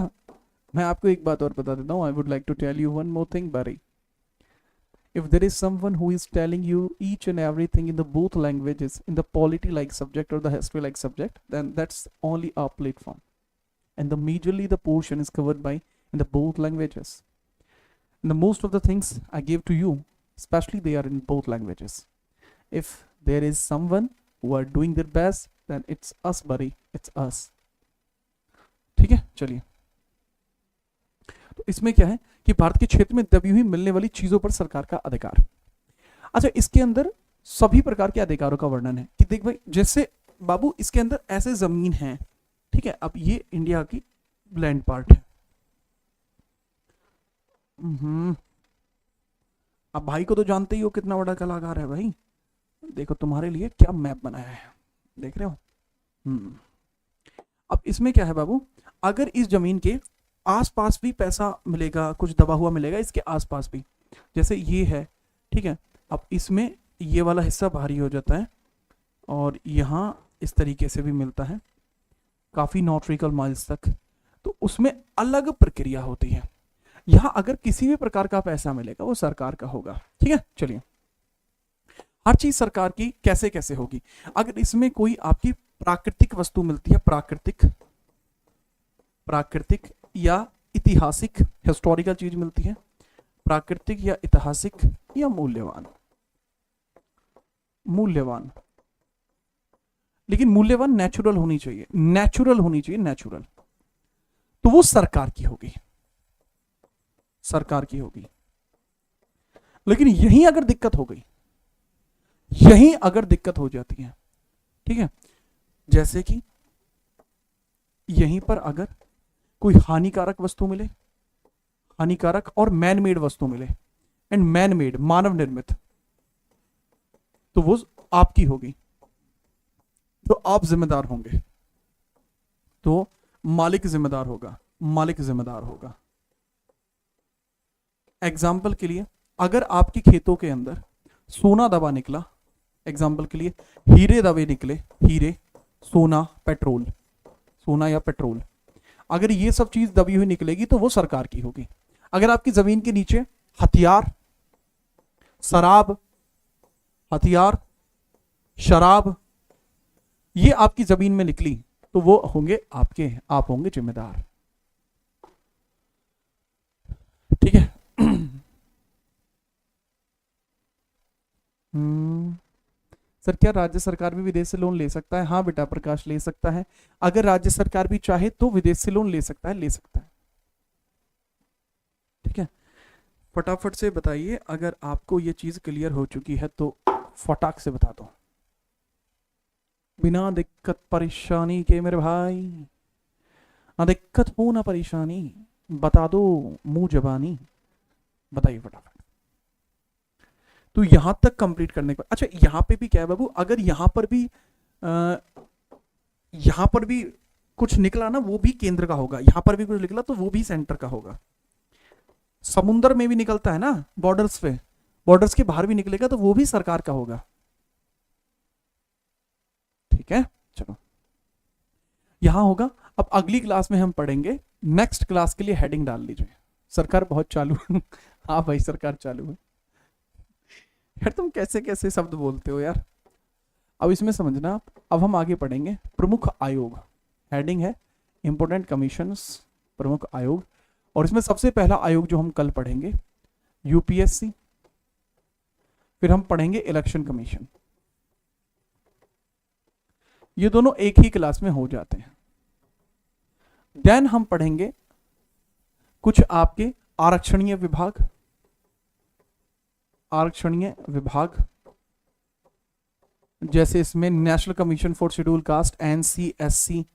[SPEAKER 1] मैं आपको एक बात और बता देता हूँ, I would like to tell you one more thing बारी। If there is someone who is telling you each and everything in the both languages, in the polity like subject or the history like subject, then that's only our platform, and the majorly the portion is covered by in the both languages, and the most of the things I give to you especially they are in both languages. If there is someone who are doing their best, then it's us buddy, it's us। ठीक है, चलिए, तो इसमें क्या है कि भारत के क्षेत्र में दबी हुई मिलने वाली चीजों पर सरकार का अधिकार। अच्छा, इसके अंदर सभी प्रकार के अधिकारों का वर्णन है कि देख भाई, जैसे बाबू इसके अंदर ऐसे जमीन है, ठीक है, अब ये इंडिया की लैंड पार्ट है। अब भाई को तो जानते ही हो कितना बड़ा कलाकार है भाई, देखो तुम्हारे लिए क्या मैप बनाया है, देख रहे हो। अब इसमें क्या है बाबू, अगर इस जमीन के आसपास भी पैसा मिलेगा, कुछ दबा हुआ मिलेगा इसके आसपास भी, जैसे ये है, ठीक है, अब इसमें ये वाला हिस्सा भारी हो जाता है और यहाँ इस तरीके से भी मिलता है काफ़ी नॉट्रिकल माइल्स तक, तो उसमें अलग प्रक्रिया होती है। यहाँ अगर किसी भी प्रकार का पैसा मिलेगा वो सरकार का होगा। ठीक है, चलिए, हर चीज सरकार की कैसे कैसे होगी। अगर इसमें कोई आपकी प्राकृतिक वस्तु मिलती है, प्राकृतिक या ऐतिहासिक, हिस्टोरिकल चीज मिलती है, प्राकृतिक या ऐतिहासिक या मूल्यवान, लेकिन मूल्यवान नेचुरल होनी चाहिए, नेचुरल, तो वो सरकार की होगी, लेकिन यहीं अगर दिक्कत हो जाती है, ठीक है, जैसे कि यहीं पर अगर कोई हानिकारक वस्तु मिले, हानिकारक और मैन मेड वस्तु मिले, एंड मैन मेड मानव निर्मित, तो वो आपकी होगी, तो आप जिम्मेदार होंगे, तो मालिक जिम्मेदार होगा। एग्जाम्पल के लिए, अगर आपके खेतों के अंदर सोना दबा निकला, एग्जाम्पल के लिए हीरे दबे निकले, हीरे, सोना या पेट्रोल, अगर ये सब चीज दबी हुई निकलेगी तो वो सरकार की होगी। अगर आपकी जमीन के नीचे शराब ये आपकी जमीन में निकली तो वो होंगे आपके, आप होंगे जिम्मेदार। ठीक है, सर क्या राज्य सरकार भी विदेश से लोन ले सकता है? हाँ बेटा प्रकाश, ले सकता है। अगर राज्य सरकार भी चाहे तो विदेश से लोन ले सकता है। ठीक है, फटाफट से बताइए, अगर आपको ये चीज क्लियर हो चुकी है तो फटाक से बता दो, बिना दिक्कत परेशानी के मेरे भाई, ना दिक्कत हो ना परेशानी, बता दो मुंह जबानी, बताइए फटाफट। तो यहां तक कंप्लीट करने के बाद, अच्छा यहां पे भी क्या है बाबू, अगर यहां पर भी कुछ निकला ना वो भी केंद्र का होगा, यहां पर भी कुछ निकला तो वो भी सेंटर का होगा। समुद्र में भी निकलता है ना बॉर्डर्स पे, बॉर्डर्स के बाहर भी निकलेगा तो वो भी सरकार का होगा। ठीक है, चलो यहां होगा। अब अगली क्लास में हम पढ़ेंगे, नेक्स्ट क्लास के लिए हेडिंग डाल लीजिए, सरकार बहुत चालू है। हाँ भाई सरकार चालू है। यार तुम कैसे कैसे शब्द बोलते हो यार। अब इसमें समझना आप, अब हम आगे पढ़ेंगे प्रमुख आयोग, हेडिंग है इंपोर्टेंट कमीशंस, प्रमुख आयोग। और इसमें सबसे पहला आयोग जो हम कल पढ़ेंगे यूपीएससी, फिर हम पढ़ेंगे इलेक्शन कमीशन। ये दोनों एक ही क्लास में हो जाते हैं। देन हम पढ़ेंगे कुछ आपके आरक्षणीय विभाग, आरक्षणीय विभाग जैसे इसमें national commission for schedule caste NCSC,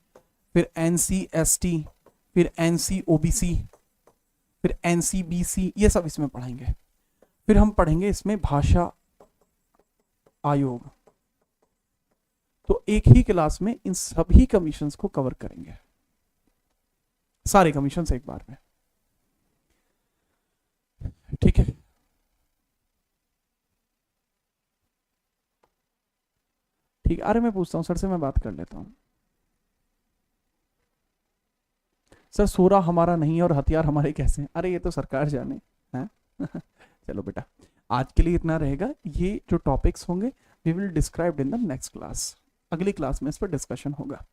[SPEAKER 1] फिर एनसीएसटी, फिर एनसीओबीसी, फिर एनसीबीसी, ये सब इसमें पढ़ेंगे। फिर हम पढ़ेंगे इसमें भाषा आयोग। तो एक ही क्लास में इन सभी कमीशंस को कवर करेंगे, सारे कमीशंस एक बार में। ठीक है, ठीक। अरे मैं पूछता हूँ सर से, मैं बात कर लेता हूँ। सर सोरा हमारा नहीं है और हथियार हमारे कैसे हैं? अरे ये तो सरकार जाने हैं। चलो बेटा आज के लिए इतना रहेगा। ये जो टॉपिक्स होंगे we will describe in the next class, अगली क्लास में इस पर डिस्कशन होगा।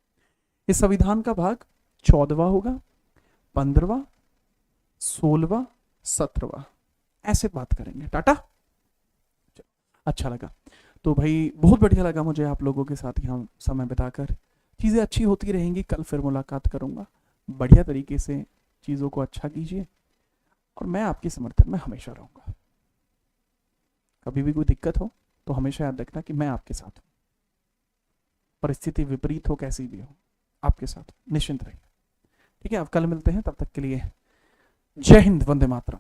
[SPEAKER 1] इस संविधान का भाग 14वां होगा, 15वां, 16वां, 17वां, ऐसे बात करेंगे। टाटा। अच्छा लगा तो भाई, बहुत बढ़िया लगा मुझे आप लोगों के साथ यहाँ समय बिताकर। चीज़ें अच्छी होती रहेंगी, कल फिर मुलाकात करूँगा। बढ़िया तरीके से चीज़ों को अच्छा कीजिए और मैं आपके समर्थन में हमेशा रहूँगा। कभी भी कोई दिक्कत हो तो हमेशा याद रखना कि मैं आपके साथ हूँ, परिस्थिति विपरीत हो कैसी भी हो, आपके साथ निश्चिंत रहिए। ठीक है, अब कल मिलते हैं, तब तक के लिए जय हिंद, वंदे मातरम।